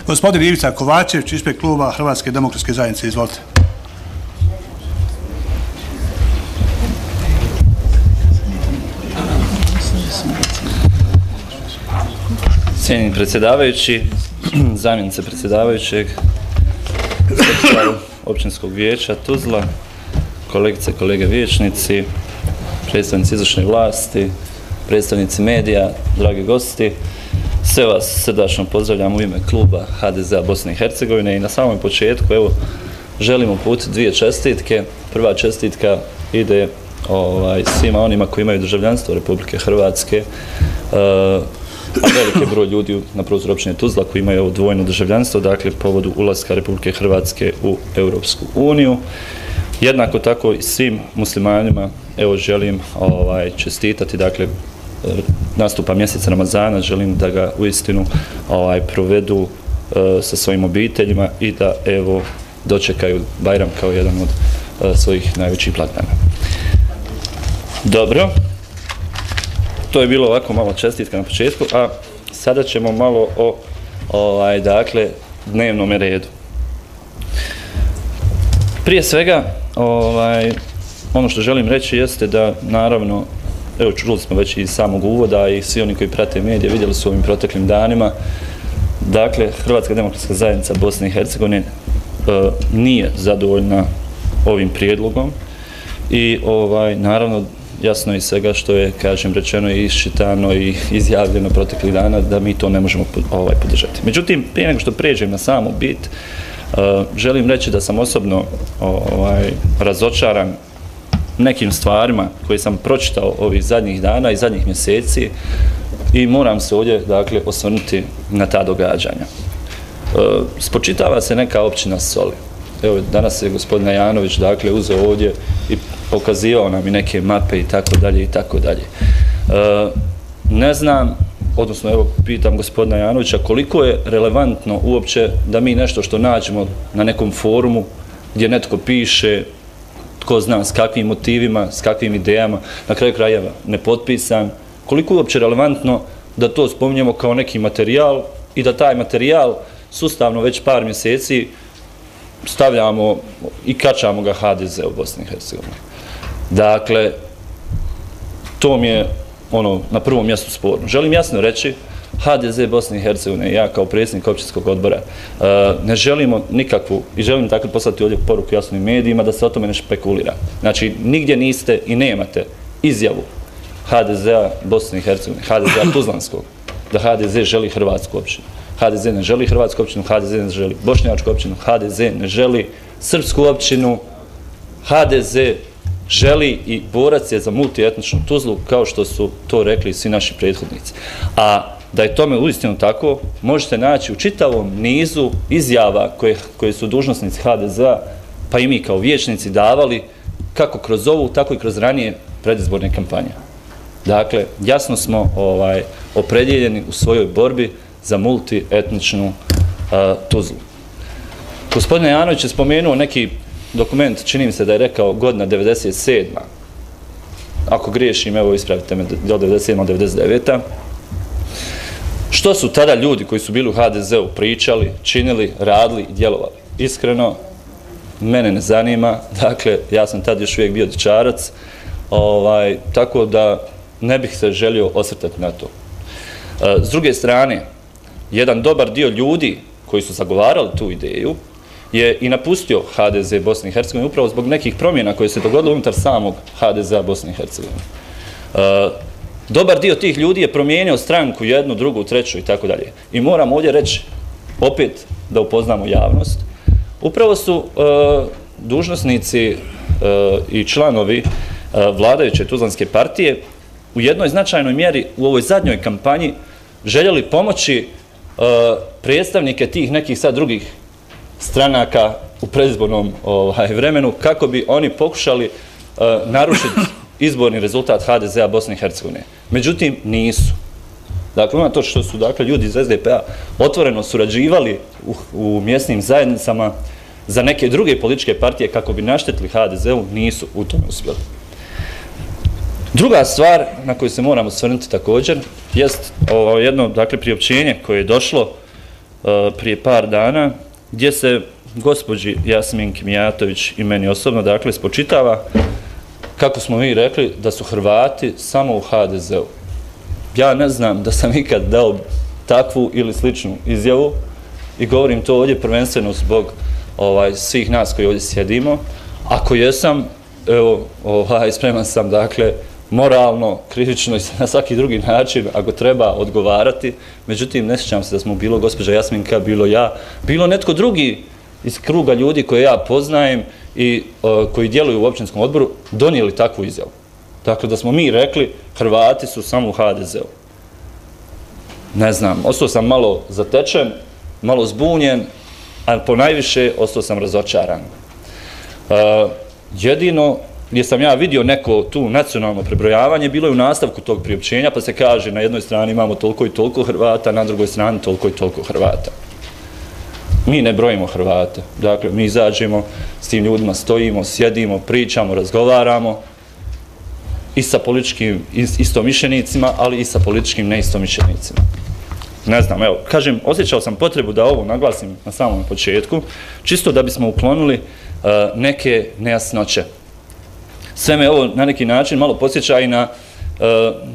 Gospodin Ivica Kovačević, ispred kluba Hrvatske demokratske zajednice, izvolite. Cijenjeni predsjedavajući, zamjenice predsjedavajućeg, sekretar općinskog vijeća Tuzla, kolegice i kolege vijećnici, predstavnici izvršne vlasti, predstavnici medija, dragi gosti, sve vas srdačno pozdravljam u ime kluba HDZ-a Bosne i Hercegovine i na samom početku evo želim uputiti dvije čestitke. Prva čestitka ide svima onima koji imaju državljanstvo Republike Hrvatske, a veliki broj ljudi na prostoru općine Tuzla koji imaju ovo dvojno državljanstvo, dakle povodu ulaska Republike Hrvatske u Europsku uniju. Jednako tako i svim muslimanima evo želim čestitati, dakle nastupa mjeseca Ramazana, želim da ga uistinu provedu sa svojim obiteljima i da evo dočekaju Bajram kao jedan od svojih najvećih blagdana. Dobro, to je bilo ovako malo čestitka na početku, a sada ćemo malo o dakle dnevnom redu. Prije svega, ono što želim reći jeste da naravno, evo čuli smo već iz samog uvoda i svi oni koji prate medije vidjeli su ovim proteklim danima, dakle Hrvatska demokratska zajednica Bosne i Hercegovine nije zadovoljna ovim prijedlogom i naravno jasno iz svega što je, kažem, rečeno i iščitano i izjavljeno proteklih dana da mi to ne možemo podržati. Međutim, prije nego što pređem na samu bit, želim reći da sam osobno razočaran nekim stvarima koje sam pročitao ovih zadnjih dana i zadnjih mjeseci i moram se ovdje, dakle, osvrnuti na ta događanja. Spočitava se neka općina Soli. Evo, danas je gospodin Janović, dakle, uzeo ovdje i pokazivao nam i neke mape i tako dalje i tako dalje. Ne znam, odnosno evo pitam gospodina Janovića koliko je relevantno uopće da mi nešto što nađemo na nekom forumu gdje netko piše, tko zna s kakvim motivima, s kakvim idejama, na kraju krajeva nepotpisan, koliko je uopće relevantno da to spominjemo kao neki materijal i da taj materijal sustavno već par mjeseci stavljamo i kačamo ga HDZ u Bosni i Hercegovini. Dakle, to mi je na prvom mjestu sporno. Želim jasno reći, HDZ Bosne i Hercegovine, ja kao predsjednik općinskog odbora, ne želimo nikakvu, i želim tako poslati ovdje poruku jasno i medijima, da se o tome ne špekulira. Znači, nigdje niste i nemate izjavu HDZ-a Bosne i Hercegovine, HDZ-a Tuzlanskog, da HDZ želi Hrvatsku općinu. HDZ ne želi Hrvatsku općinu, HDZ ne želi Bošnjačku općinu, HDZ ne želi Srpsku općinu, HDZ želi i borac je za multietničnu Tuzlu, kao što su to rekli svi naši prethodnici. A da je tome uistinu tako, možete naći u čitavom nizu izjava koje su dužnosnici HDZ-a, pa i mi kao vijećnici davali, kako kroz ovu, tako i kroz ranije predizborne kampanje. Dakle, jasno smo opredjeljeni u svojoj borbi za multietničnu Tuzlu. Gospodin Janović je spomenuo neki dokument, čini mi se da je rekao godina 97. Ako griješim, evo ispravite me, do 97. 99. Što su tada ljudi koji su bili u HDZ-u pričali, činili, radili i djelovali? Iskreno, mene ne zanima, dakle, ja sam tad još uvijek bio dječarac, tako da ne bih se želio osvrtati na to. S druge strane, jedan dobar dio ljudi koji su zagovarali tu ideju je i napustio HDZ Bosne i Hercegovine upravo zbog nekih promjena koje se dogodile unutar samog HDZ-a Bosne i Hercegovine. Dobar dio tih ljudi je promijenio stranku, jednu, drugu, treću i tako dalje. I moram ovdje reći, opet da upoznamo javnost, upravo su dužnosnici i članovi vladajuće Tuzlanske partije u jednoj značajnoj mjeri u ovoj zadnjoj kampanji željeli pomoći predstavnike tih nekih sad drugih stranaka u predizbornom vremenu kako bi oni pokušali narušiti izborni rezultat HDZ-a Bosne i Hercegovine. Međutim, nisu. Dakle, unatoč što su ljudi iz SDP-a otvoreno surađivali u mjesnim zajednicama za neke druge političke partije kako bi naštetili HDZ-u, nisu u tome uspjeli. Druga stvar na koju se moramo osvrnuti također jest jedno priopćenje koje je došlo prije par dana, gdje se gospođi Jasminki Mijatović i meni osobno, dakle, spočitava kako smo mi rekli da su Hrvati samo u HDZ-u. Ja ne znam da sam ikad dao takvu ili sličnu izjavu i govorim to ovdje prvenstveno zbog svih nas koji ovdje sjedimo. Ako jesam, evo, spreman sam, dakle, moralno, krivično i na svaki drugi način, ako treba, odgovarati. Međutim, ne sjećam se da smo bilo gospođa Jasminka, bilo ja, bilo netko drugi iz kruga ljudi koje ja poznajem i koji djeluju u općinskom odboru, donijeli takvu izjavu. Dakle, da smo mi rekli, Hrvati su samo u HDZ-u. Ne znam, ostao sam malo zatečen, malo zbunjen, a ponajviše ostao sam razočaran. Jedino gdje sam ja vidio neko tu nacionalno prebrojavanje, bilo je u nastavku tog priopćenja, pa se kaže na jednoj strani imamo toliko i toliko Hrvata, na drugoj strani toliko i toliko Hrvata. Mi ne brojimo Hrvate. Dakle, mi izađemo, s tim ljudima stojimo, sjedimo, pričamo, razgovaramo i sa političkim istomišljenicima, ali i sa političkim neistomišljenicima. Ne znam, evo, kažem, osjećao sam potrebu da ovo naglasim na samom početku, čisto da bismo uklonili neke nejasnoće. Sve me ovo na neki način malo podsjeća i na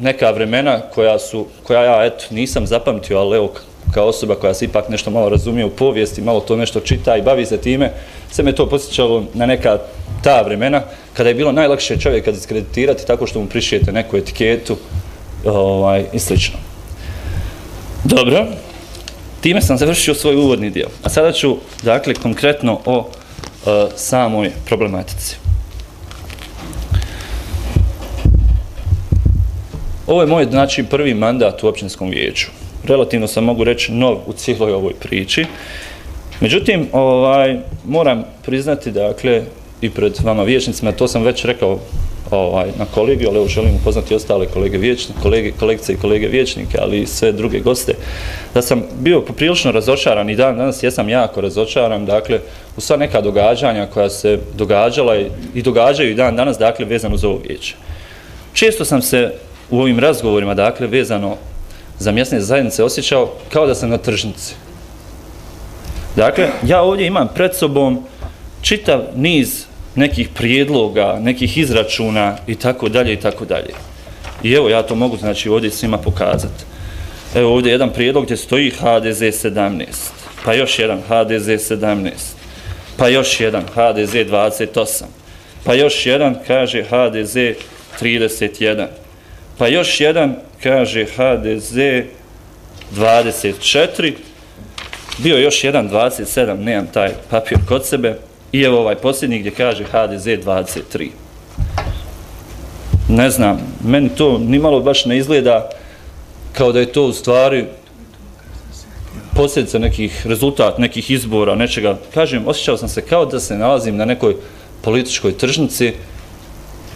neka vremena koja ja, eto, nisam zapamtio, ali evo, kao osoba koja se ipak nešto malo razumije u povijesti, malo to nešto čita i bavi se time, sve me to podsjećalo na neka ta vremena kada je bilo najlakše čovjeka diskreditirati tako što mu prišijete neku etiketu i slično. Dobro, time sam završio svoj uvodni dio. A sada ću, dakle, konkretno o samoj problematici. Ovo je moj, znači, prvi mandat u općinskom vijeću. Relativno sam, mogu reći, nov u cijeloj ovoj priči. Međutim, moram priznati, dakle, i pred vama vijećnicima, to sam već rekao na kolegiju, ali evo želim upoznati ostale kolegice i kolege vijećnike, ali i sve druge goste, da sam bio poprilično razočaran i danas jesam jako razočaran, dakle, u sva neka događanja koja se događala i događaju i dan danas, dakle, vezano za ovo vijeće. Često sam se u ovim razgovorima, dakle, vezano za mjesne zajednice osjećao kao da sam na tržnici. Dakle, ja ovdje imam pred sobom čitav niz nekih prijedloga, nekih izračuna i tako dalje i tako dalje. I evo, ja to mogu, znači, ovdje svima pokazati. Evo ovdje jedan prijedlog gdje stoji HDZ 17, pa još jedan HDZ 17, pa još jedan HDZ 28, pa još jedan kaže HDZ 31, pa još jedan kaže HDZ 24, bio još jedan 27, nemam taj papir kod sebe, i evo ovaj posljednji gdje kaže HDZ 23. Ne znam, meni to nimalo baš ne izgleda kao da je to u stvari posljedica nekih rezultat, nekih izbora, nečega. Kažem, osjećao sam se kao da se nalazim na nekoj političkoj tržnici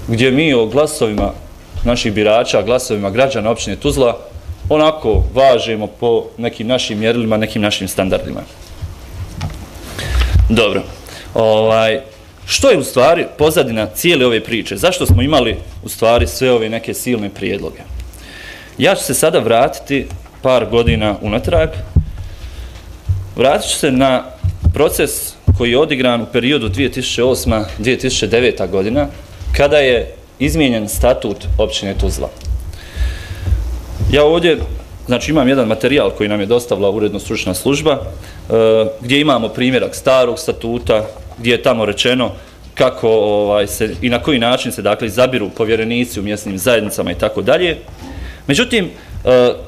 gdje mi o glasovima naših birača, glasovima građana općine Tuzla onako važemo po nekim našim mjerilima, nekim našim standardima. Dobro. Što je u stvari pozadina cijele ove priče? Zašto smo imali u stvari sve ove neke silne prijedloge? Ja ću se sada vratiti par godina unatrag. Vratit ću se na proces koji je odigran u periodu 2008-2009. godina, kada je izmijenjen statut općine Tuzla. Ja ovdje, znači, imam jedan materijal koji nam je dostavila uredno stručna služba, gdje imamo primjerak starog statuta, gdje je tamo rečeno kako se i na koji način se, dakle, izabiru povjerenici u mjesnim zajednicama i tako dalje. Međutim,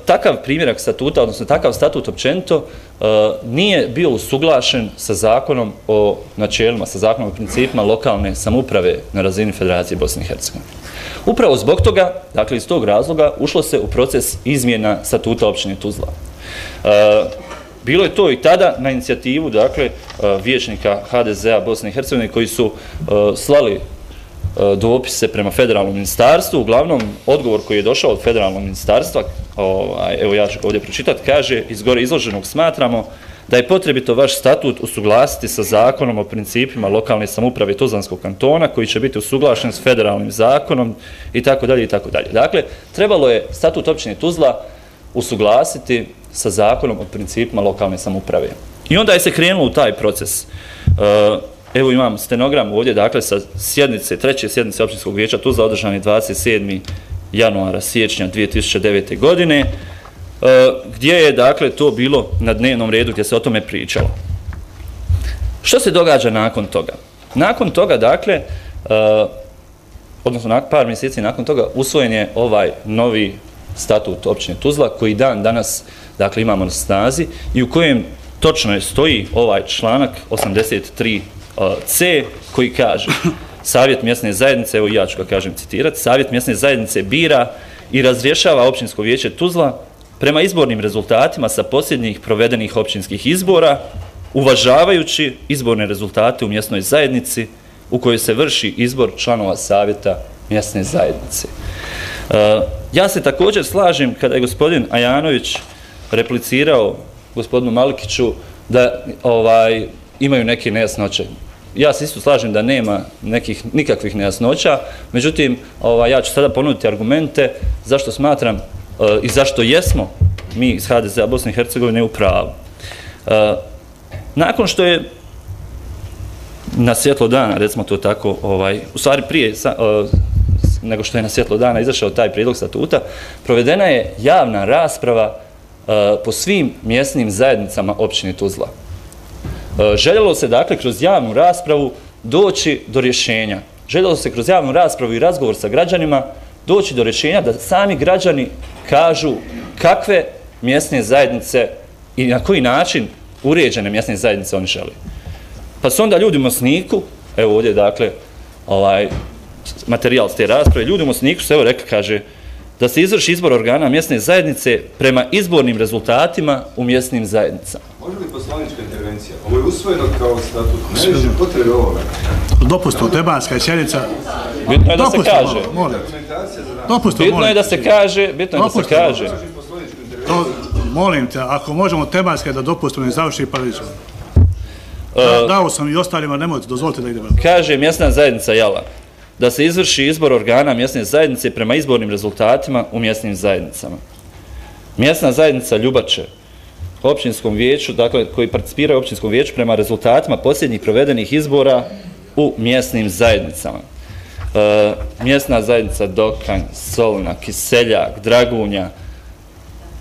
takav primjerak statuta, odnosno takav statut općenito, nije bio usuglašen sa zakonom o načelima, sa zakonom o principima lokalne samouprave na razini Federacije Bosne i Hercegovine. Upravo zbog toga, dakle, iz tog razloga, ušlo se u proces izmjena statuta općine Tuzla. Bilo je to i tada na inicijativu, dakle, vijećnika HDZ-a Bosne i Hercegovine koji su slali dopise prema federalnom ministarstvu. Uglavnom, odgovor koji je došao od federalnog ministarstva, evo ja ću ovdje pročitati, kaže: iz gore izloženog smatramo da je potrebito vaš statut usuglasiti sa zakonom o principima lokalne samouprave Tuzlanskog kantona, koji će biti usuglašen s federalnim zakonom i tako dalje i tako dalje. Dakle, trebalo je statut općine Tuzla usuglasiti sa zakonom o principima lokalne samouprave. I onda je se krenulo u taj proces. Evo imam stenogram ovdje, dakle, sa sjednice, treće sjednice općinskog vijeća Tuzla, održane 27. januara, siječnja 2009. godine, gdje je, dakle, to bilo na dnevnom redu, gdje se o tome pričalo. Što se događa nakon toga? Nakon toga, dakle, odnosno par mjeseci nakon toga, usvojen je ovaj novi statut općine Tuzla, koji dan danas, dakle, imamo na snazi i u kojem točno stoji ovaj članak 83c koji kaže: Savjet mjesne zajednice, evo ja ću ga kažem citirati, Savjet mjesne zajednice bira i razrješava općinsko vijeće Tuzla prema izbornim rezultatima sa posljednjih provedenih općinskih izbora, uvažavajući izborne rezultate u mjesnoj zajednici u kojoj se vrši izbor članova savjeta mjesne zajednice. Ja se također slažem kada je gospodin Ajanović replicirao gospodinu Malikiću da imaju neke nejasnoće. Ja se isto slažem da nema nikakvih nejasnoća, međutim, ja ću sada ponuditi argumente zašto smatram i zašto jesmo mi iz HDZ-a Bosne i Hercegovine u pravu. Nakon što je na svjetlo dana, recimo to tako, u stvari prije nego što je na svjetlo dana izašao taj prijedlog statuta, provedena je javna rasprava po svim mjesnim zajednicama općine Tuzla. Željelo se, dakle, kroz javnu raspravu doći do rješenja. Željelo se kroz javnu raspravu i razgovor sa građanima doći do rješenja da sami građani kažu kakve mjesne zajednice i na koji način uređene mjesne zajednice oni žele. Pa su onda ljudi u Mosniku, evo ovdje, dakle, materijal s te rasprave, ljudi u Mosniku su, evo, rekli, kaže, da se izvrši izbor organa mjesne zajednice prema izbornim rezultatima u mjesnim zajednicama. Može li poslovnička intervencija? Ovo je usvojeno kao statut. Ne više potrebe ovoga. Dopustno, tematska sjednica. Bitno je da se kaže. Bitno je da se kaže. Molim te, ako možemo tematske da dopustimo i završi, pa vidimo. Dao sam i ostalima, nemojte, dozvolite da idemo. Kaže mjesna zajednica Jala da se izvrši izbor organa mjesne zajednice prema izbornim rezultatima u mjesnim zajednicama. Mjesna zajednica Ljubače, općinskom vijeću, dakle, koji participiraju u općinskom vijeću prema rezultatima posljednjih provedenih izbora u mjesnim zajednicama. Mjesna zajednica Dokanj, Solna, Kiseljak, Dragunja,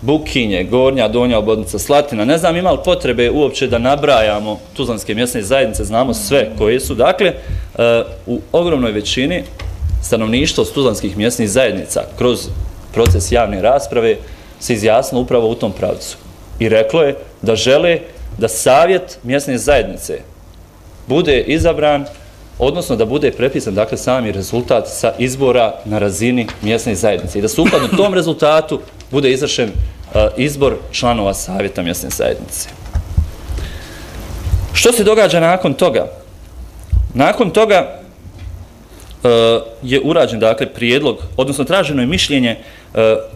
Bukinje, Gornja, Donja Obodnica, Slatina. Ne znam ima li potrebe uopće da nabrajamo tuzlanske mjesne zajednice, znamo sve koje su. Dakle, u ogromnoj većini stanovništvo s tuzlanskih mjesnih zajednica kroz proces javne rasprave se izjasnilo upravo u tom pravcu. I reklo je da žele da savjet mjesne zajednice bude izabran, odnosno da bude prepisan, dakle, sami rezultat sa izbora na razini mjesne zajednice i da sukladno tom rezultatu bude izvršen izbor članova savjeta mjesne zajednice. Što se događa nakon toga? Nakon toga je urađen, dakle, prijedlog, odnosno traženo je mišljenje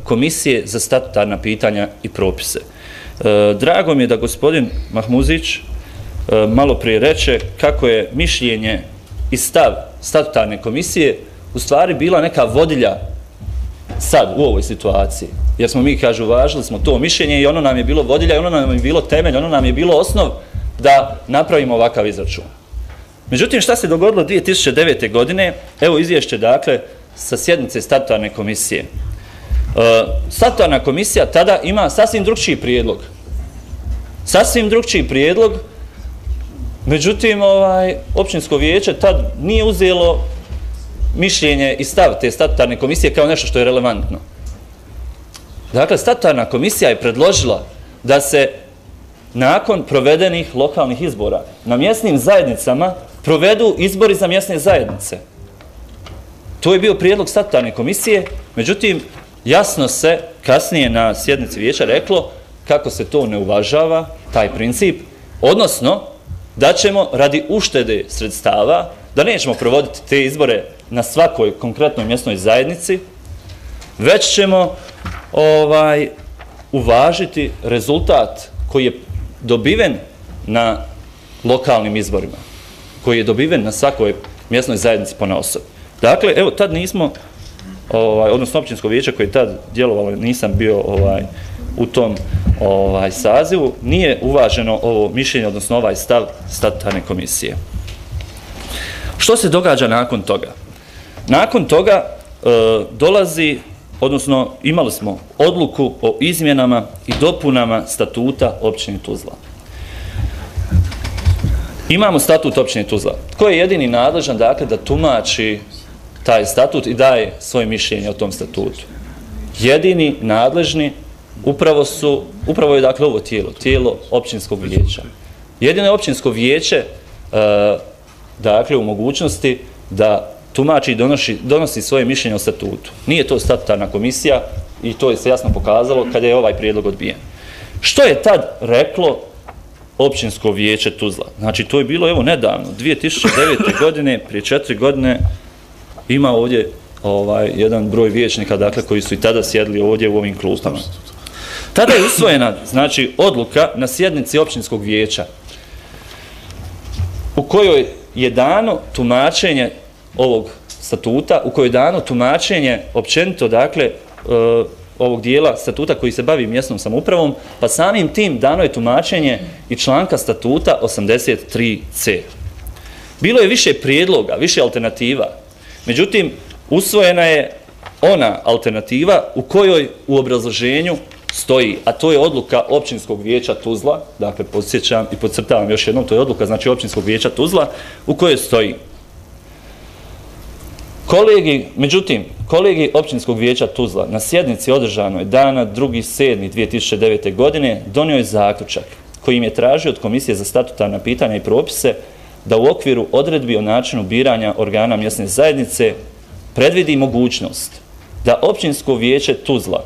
Komisije za statutarna pitanja i propise. Drago mi je da gospodin Mahmuzić malo prije reče kako je mišljenje i stav statutarne komisije u stvari bila neka vodilja sad u ovoj situaciji. Jer smo mi, kaže, uvažili smo to mišljenje i ono nam je bilo vodilja, i ono nam je bilo temelj, ono nam je bilo osnov da napravimo ovakav izračun. Međutim, šta se dogodilo 2009. godine? Evo izvješće, dakle, sa sjednice statutarne komisije. Statutarna komisija tada ima sasvim drugčiji prijedlog. Sasvim drugčiji prijedlog, međutim, općinsko vijeće tad nije uzelo mišljenje i stav te statutarne komisije kao nešto što je relevantno. Dakle, statutarna komisija je predložila da se nakon provedenih lokalnih izbora na mjesnim zajednicama provedu izbori za mjesne zajednice. To je bio prijedlog statutarne komisije, međutim, jasno se kasnije na sjednici vijeća reklo kako se to ne uvažava, taj princip, odnosno da ćemo radi uštede sredstava, da nećemo provoditi te izbore na svakoj konkretnoj mjesnoj zajednici, već ćemo uvažiti rezultat koji je dobiven na lokalnim izborima, koji je dobiven na svakoj mjesnoj zajednici ponaosob. Dakle, evo, tad nismo, odnosno općinsko vijeće koje je tad djelovalo, nisam bio u tom sazivu, nije uvaženo ovo mišljenje, odnosno ovaj stav statutarne komisije. Što se događa nakon toga? Nakon toga dolazi, odnosno imali smo odluku o izmjenama i dopunama statuta općine Tuzla. Imamo statut općine Tuzla. Tko je jedini nadležan, dakle, da tumači taj statut i daje svoje mišljenje o tom statutu? Jedini nadležni upravo je, dakle, ovo tijelo općinskog vijeća. Jedino je općinsko vijeće, dakle, u mogućnosti da tumači i donosi svoje mišljenje o statutu. Nije to statutarna komisija i to je se jasno pokazalo kada je ovaj prijedlog odbijen. Što je tad reklo općinsko vijeće Tuzla? Znači, to je bilo, evo, nedavno, 2009. godine, prije 4 godine, ima ovdje jedan broj vijećnika, dakle, koji su i tada sjedili ovdje u ovim klupama. Tada je usvojena, znači, odluka na sjednici općinskog vijeća u kojoj je dano tumačenje ovog statuta, u kojoj je dano tumačenje općenito, dakle, ovog dijela statuta koji se bavi mjesnom samoupravom, pa samim tim dano je tumačenje i članka statuta 83c. Bilo je više prijedloga, više alternativa, međutim, usvojena je ona alternativa u kojoj u obrazloženju stoji, a to je odluka općinskog vijeća Tuzla, dakle, podsjećam i podcrtavam još jednom, to je odluka, znači, općinskog vijeća Tuzla, u kojoj stoji: kolegij općinskog vijeća Tuzla na sjednici održanoj dana 2.7.2009. godine donio je zaključak kojim je tražio od Komisije za statutarna pitanja i propise da u okviru odredbi o načinu biranja organa mjesne zajednice predvidi mogućnost da općinsko vijeće Tuzla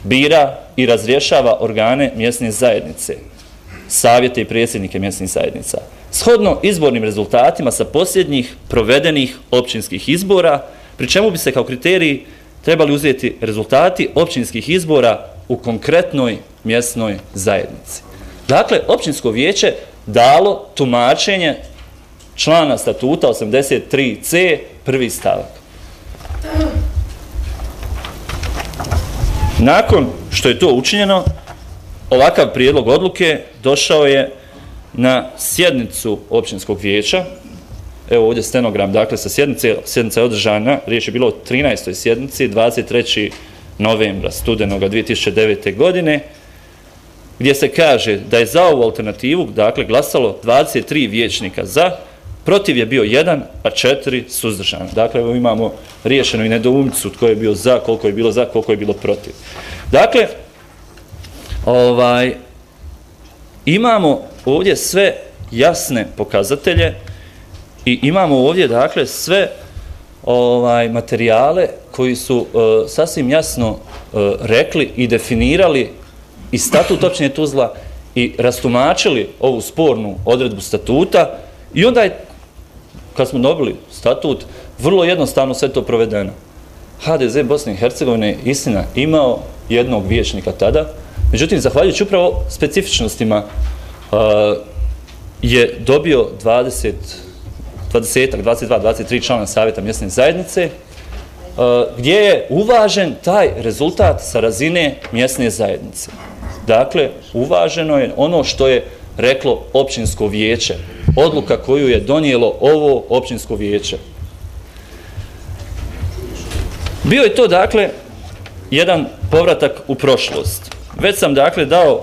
bira i razrješava organe mjesne zajednice, savjete i predsjednike mjesnih zajednica, shodno izbornim rezultatima sa posljednjih provedenih općinskih izbora, pri čemu bi se kao kriteriji trebali uzeti rezultati općinskih izbora u konkretnoj mjesnoj zajednici. Dakle, općinsko vijeće dalo tumačenje člana statuta 83c, prvi stavak. Nakon što je to učinjeno, ovakav prijedlog odluke došao je na sjednicu općinskog vijeća. Evo ovdje stenogram, dakle, sa sjednica je održana, riječ je bilo o 13. sjednici, 23. novembra studenoga 2009. godine, gdje se kaže da je za ovu alternativu, dakle, glasalo 23 vijećnika za, protiv je bio 1, a 4 suzdržana. Dakle, evo imamo riješeno i nedoumicu tko je bio za, koliko je bilo protiv. Dakle, imamo ovdje sve jasne pokazatelje i imamo ovdje, dakle, sve materijale koji su sasvim jasno rekli i definirali i statut općine Tuzla i rastumačili ovu spornu odredbu statuta, i onda je, kad smo dobili statut, vrlo jednostavno sve to provedeno. HDZ Bosne i Hercegovine, istina, imao jednog vijećnika tada, međutim, zahvaljujući upravo specifičnostima, je dobio 22-23 člana savjeta mjesne zajednice, gdje je uvažen taj rezultat sa razine mjesne zajednice. Dakle, uvaženo je ono što je reklo općinsko vijeće, odluka koju je donijelo ovo općinsko vijeće. Bio je to, dakle, jedan povratak u prošlost. Već sam, dakle, dao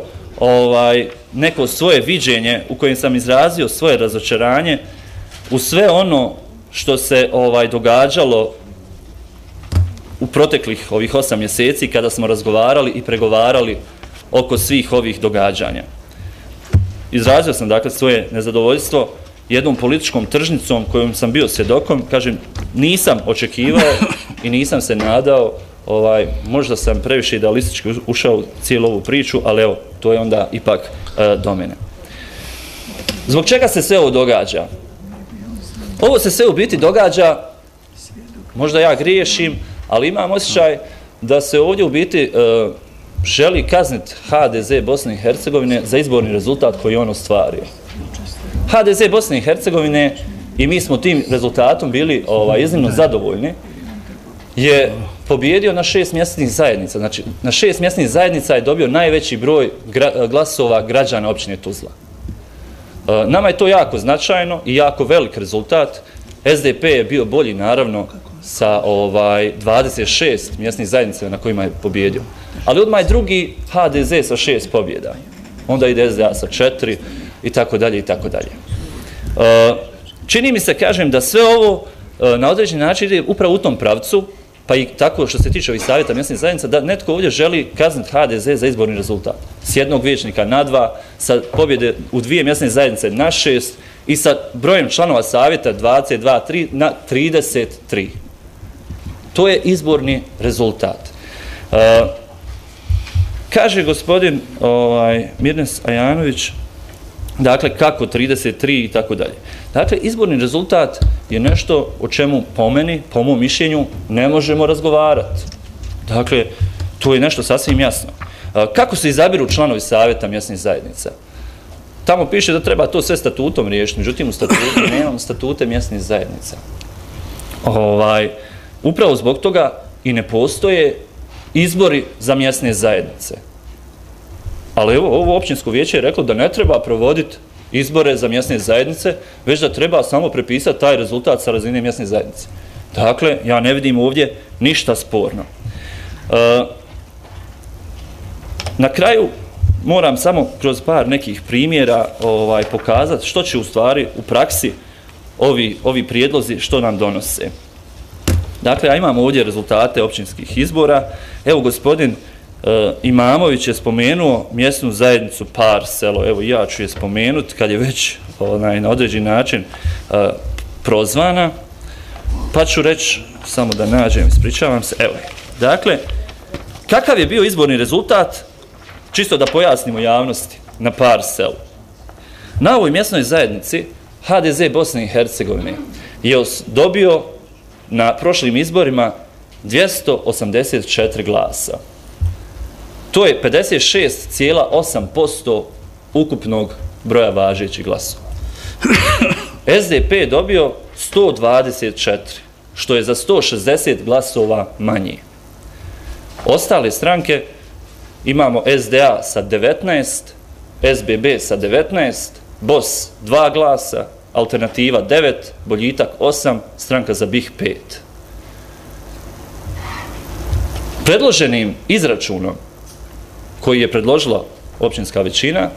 neko svoje viđenje u kojem sam izrazio svoje razočaranje u sve ono što se događalo u proteklih ovih 8 mjeseci kada smo razgovarali i pregovarali oko svih ovih događanja. Izrazio sam, dakle, svoje nezadovoljstvo jednom političkom tržnicom kojom sam bio svjedokom. Kažem, nisam očekivao i nisam se nadao, možda sam previše idealistički ušao u cijelu ovu priču, ali evo, to je onda ipak do mene. Zbog čega se sve ovo događa? Ovo se sve u biti događa, možda ja griješim, ali imam osjećaj da se ovdje u biti želi kazniti HDZ Bosne i Hercegovine za izborni rezultat koji je on ostvario. HDZ Bosne i Hercegovine, i mi smo tim rezultatom bili iznimno zadovoljni, je pobjedio na 6 mjesnih zajednica. Znači, na 6 mjesnih zajednica je dobio najveći broj glasova građana općine Tuzla. Nama je to jako značajno i jako velik rezultat. SDP je bio bolji, naravno, sa 26 mjesnih zajednica na kojima je pobjedio. Ali odmah je drugi HDZ sa 6 pobjeda. Onda ide SDA sa 4 i tako dalje i tako dalje. Čini mi se, kažem, da sve ovo na određeni način ide upravo u tom pravcu, pa i tako što se tiče ovih savjeta mjesnih zajednica, da netko ovdje želi kazniti HDZ za izborni rezultat. S jednog vijećnika na 2, sa pobjede u 2 mjesne zajednice na 6 i sa brojem članova savjeta 22 na 33. To je izborni rezultat. Kaže gospodin Mirnes Ajanović, dakle, kako 33 i tako dalje. Dakle, izborni rezultat je nešto o čemu po meni, po mom mišljenju, ne možemo razgovarati. Dakle, to je nešto sasvim jasno. Kako se izabiru članovi savjeta mjesnih zajednica? Tamo piše da treba to sve statutom riješiti, međutim u statutu nemamo statute mjesnih zajednica. Upravo zbog toga i ne postoje izbori za mjesne zajednice. Ali evo, ovo općinsko vijeće je reklo da ne treba provoditi izbore za mjesne zajednice, već da treba samo prepisati taj rezultat sa razine mjesne zajednice. Dakle, ja ne vidim ovdje ništa sporno. Na kraju moram samo kroz par nekih primjera pokazati što će u stvari u praksi ovi prijedlozi što nam donose. Dakle, ja imam ovdje rezultate općinskih izbora. Evo, gospodin Imamović je spomenuo mjesnu zajednicu Par selo. Evo, ja ću je spomenuti kad je već na određeni način prozvana. Pa ću reći, samo da nađem, ispričavam se. Evo, dakle, kakav je bio izborni rezultat? Čisto da pojasnimo javnosti na Par selu. Na ovoj mjesnoj zajednici HDZ Bosne i Hercegovine je dobio na prošlim izborima 284 glasa. To je 56,8% ukupnog broja važećih glasova. SDP je dobio 124, što je za 160 glasova manje. Ostale stranke imamo SDA sa 19, SBB sa 19, BOS 2 glasa, Alternativa 9, Boljitak 8, Stranka za BiH 5. Predloženim izračunom koji je predložila općinska većina,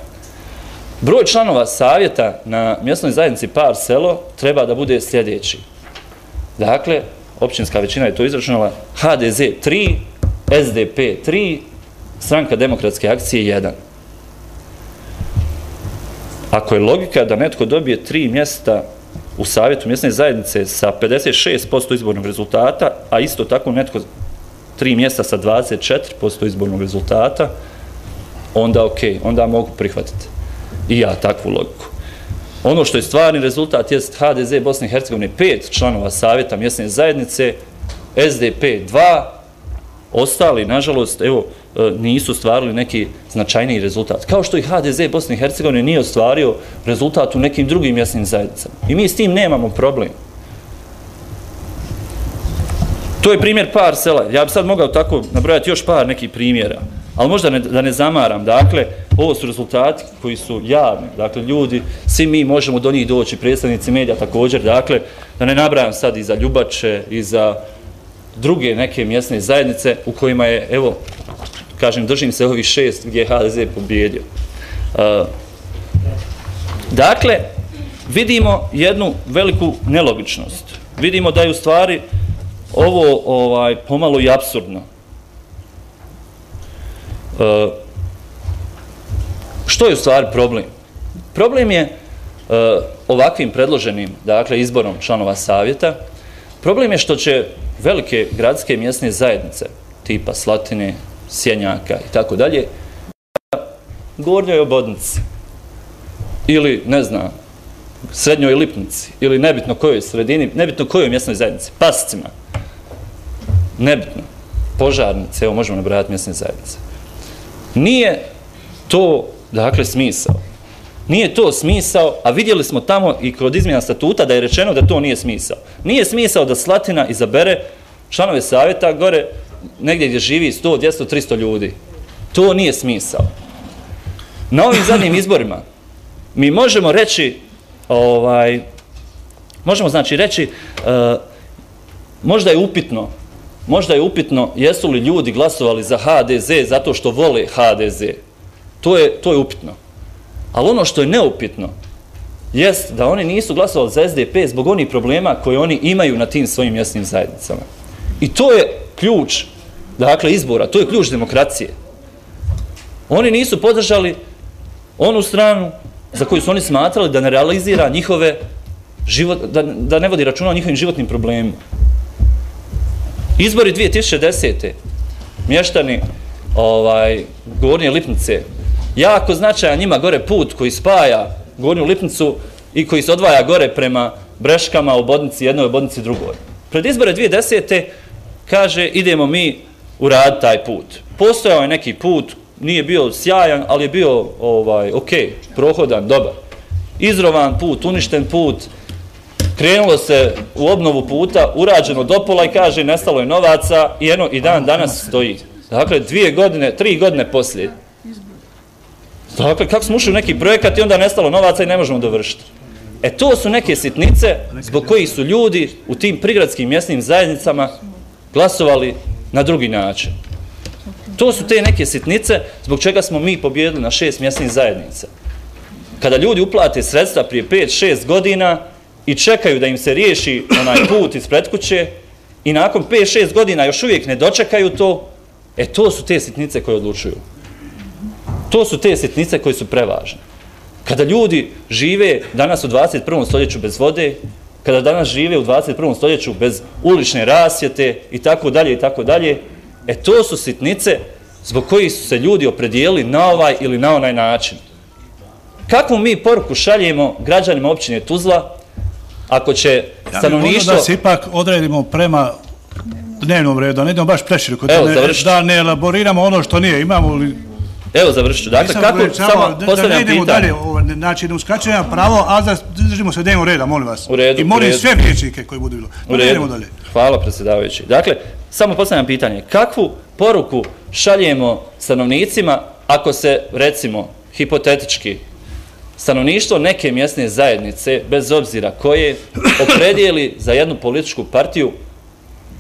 broj članova savjeta na mjesnoj zajednici Par selo treba da bude sljedeći. Dakle, općinska većina je to izračunala: HDZ 3, SDP 3, Stranka demokratske akcije 1. Ako je logika da netko dobije 3 mjesta u savjetu mjesne zajednice sa 56% izbornog rezultata, a isto tako netko 3 mjesta sa 24% izbornog rezultata, onda ok, onda mogu prihvatiti i ja takvu logiku. Ono što je stvarni rezultat jest HDZ Bosne i Hercegovine 5 članova savjeta mjesne zajednice, SDP 2, ostali, nažalost, evo, nisu ostvarili neki značajniji rezultat. Kao što i HDZ Bosne i Hercegovine nije ostvario rezultat u nekim drugim mjesnim zajednicama. I mi s tim nemamo problem. To je primjer Par sela. Ja bi sad mogao tako nabrojati još par nekih primjera, ali možda da ne zamaram. Dakle, ovo su rezultati koji su javni. Dakle, ljudi, svi mi možemo do njih doći, predstavnici medija također. Dakle, da ne nabrajam sad i za Ljubače, i za druge neke mjesne zajednice u kojima je, evo, kažem, držim se ovih 6 gdje je HDZ pobjedio. Dakle, vidimo jednu veliku nelogičnost. Vidimo da je u stvari ovo pomalo i apsurdno. Što je u stvari problem? Problem je ovakvim predloženim, dakle, izborom članova savjeta. Problem je što će velike gradske mjesne zajednice, tipa Slatine, Sjenjaka i tako dalje, Gornjoj Obodnici ili, ne znam, Srednjoj Lipnici ili nebitno kojoj sredini, nebitno kojoj mjesnoj zajednici, Pascima, nebitno, Požarnice, evo možemo nabrajati mjesne zajednice. Nije to, dakle, smisao. Nije to smisao, a vidjeli smo tamo i kod izmjena statuta da je rečeno da to nije smisao. Nije smisao da Slatina izabere članove savjeta gore negdje gdje živi 100, 200, 300 ljudi. To nije smisao. Na ovim zadnjim izborima mi možemo reći, možda je upitno jesu li ljudi glasovali za HDZ zato što vole HDZ. To je upitno. Ali ono što je neupitno jest da oni nisu glasovali za SDP zbog onih problema koje oni imaju na tim svojim mjesnim zajednicama. I to je ključ, dakle, izbora, to je ključ demokracije. Oni nisu podržali onu stranu za koju su oni smatrali da ne realizira njihove da ne vodi računa o njihovim životnim problemima. Izbori 2010. Mještani Gornje Lipnice, jako značajan njima gore put koji spaja Gornju Lipnicu i koji se odvaja gore prema Breškama, obodnici jednoj, obodnici drugoj. Pred izbore 2010. kaže idemo mi uraditi taj put. Postojao je neki put, nije bio sjajan, ali je bio ok, prohodan, dobar. Izrovan put, uništen put, krenulo se u obnovu puta, urađeno do pola i kaže nestalo je novaca i eno i dan danas stoji. Dakle, 3 godine poslije. Dakle, kako smo ušli u neki projekat i onda nestalo novaca i ne možemo dovršiti. To su neke sitnice zbog kojih su ljudi u tim prigradskim mjesnim zajednicama glasovali na drugi način. To su te neke sitnice zbog čega smo mi pobjedili na 6 mjesnih zajednica. Kada ljudi uplate sredstva prije 5-6 godina i čekaju da im se riješi onaj put ispred kuće i nakon 5-6 godina još uvijek ne dočekaju to, to su te sitnice koje odlučuju. To su te sitnice koje su prevažne. Kada ljudi žive danas u 21. stoljeću bez vode, kada danas žive u 21. stoljeću bez ulične rasvjete i tako dalje, to su sitnice zbog kojih su se ljudi opredijelili na ovaj ili na onaj način. Kakvu mi poruku šaljemo građanima općine Tuzla ako će stanovništvo... Da se ipak odredimo prema dnevnom redu, da ne idemo baš preširoko, da ne elaboriramo ono što nije, imamo li... Evo, završit ću. Dakle, kako samo postavljam pitanje. Da ne idemo dalje, znači ne uskraćujem pravo, a da držimo se dnevnog reda, molim vas. U redu. I molim sve vijećnike koji budu bilo. U redu. Hvala, predsjedavajući. Dakle, samo postavljam pitanje. Kakvu poruku šaljemo stanovnicima ako se, recimo, hipotetički, stanovništvo neke mjesne zajednice, bez obzira koje, opredijeli za jednu političku partiju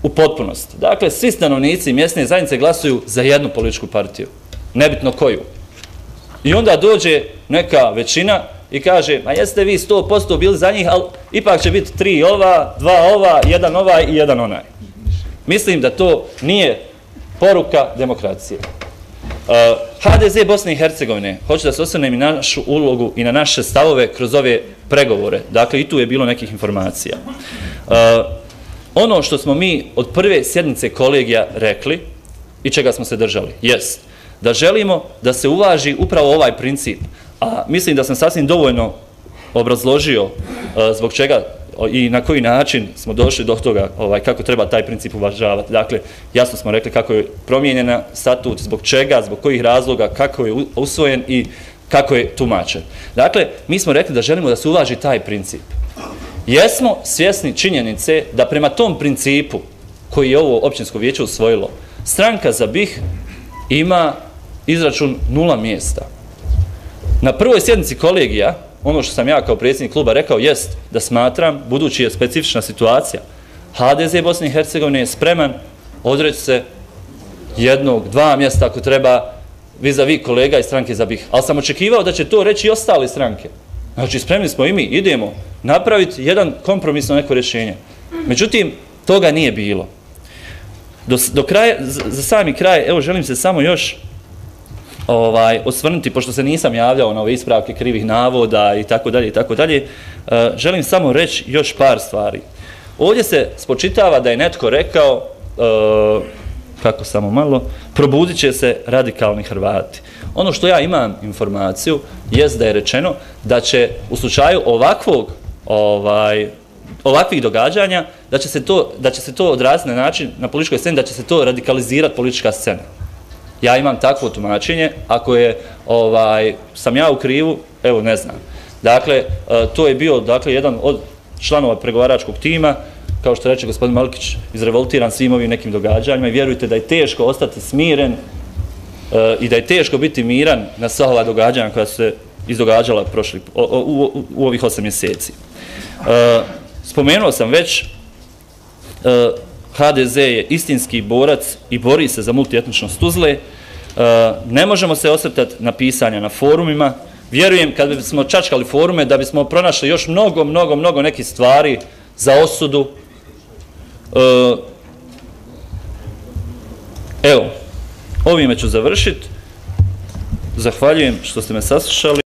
u potpunosti. Dakle, svi stanovnici mjesne zajednice glasuju za jednu političku partiju. Nebitno koju. I onda dođe neka većina i kaže, a jeste vi 100% bili za njih, ali ipak će biti 3 ova, 2 ova, 1 ovaj i 1 onaj. Mislim da to nije poruka demokracije. HDZ Bosne i Hercegovine, hoću da se osvrnem i na našu ulogu i na naše stavove kroz ove pregovore. Dakle, i tu je bilo nekih informacija. Ono što smo mi od prve sjednice kolegija rekli i čega smo se držali, jest da želimo da se uvaži upravo ovaj princip, a mislim da sam sasvim dovoljno obrazložio zbog čega i na koji način smo došli do toga kako treba taj princip uvažavati. Dakle, jasno smo rekli kako je promijenjena statut, zbog čega, zbog kojih razloga, kako je usvojen i kako je tumačen. Dakle, mi smo rekli da želimo da se uvaži taj princip. Jesmo svjesni činjenice da prema tom principu koji je ovo općinsko vijeće usvojilo, stranka za BiH ima izračun 0 mjesta. Na prvoj sjednici kolegija, ono što sam ja kao predsjednik kluba rekao jest da smatram, budući je specifična situacija, HDZ Bosne i Hercegovine je spreman odreći se 1, 2 mjesta ako treba vis-a-vis kolega iz stranke za BiH. Ali sam očekivao da će to reći i ostale stranke. Znači, spremni smo i mi, idemo napraviti jedan kompromisno neko rješenje. Međutim, toga nije bilo. Do kraja, za sami kraj, evo želim se samo još osvrnuti, pošto se nisam javljao na ove ispravke krivih navoda i tako dalje, želim samo reći još par stvari. Ovdje se spočitava da je netko rekao, probudit će se radikalni Hrvati. Ono što ja imam informaciju jest da je rečeno da će u slučaju ovakvih događanja, da će se to odraziti na način na političkoj sceni, da će se to radikalizirati politička scena. Ja imam takvo tumačenje, ako sam ja u krivu, evo ne znam. Dakle, to je bio jedan od članova pregovaračkog tima, kao što reče gospodin Malkić, izrevoltiran svim ovim nekim događanjima i vjerujte da je teško ostati smiren i da je teško biti miran na sva ova događanja koja su se izdogađala u ovih 8 mjeseci. Spomenuo sam već, HDZ je istinski borac i bori se za multietničnost Tuzle. Ne možemo se osvrtati na pisanja na forumima. Vjerujem kad bismo čačkali forume da bismo pronašli još mnogo nekih stvari za osudu. Evo, ovime ću završiti. Zahvaljujem što ste me saslušali.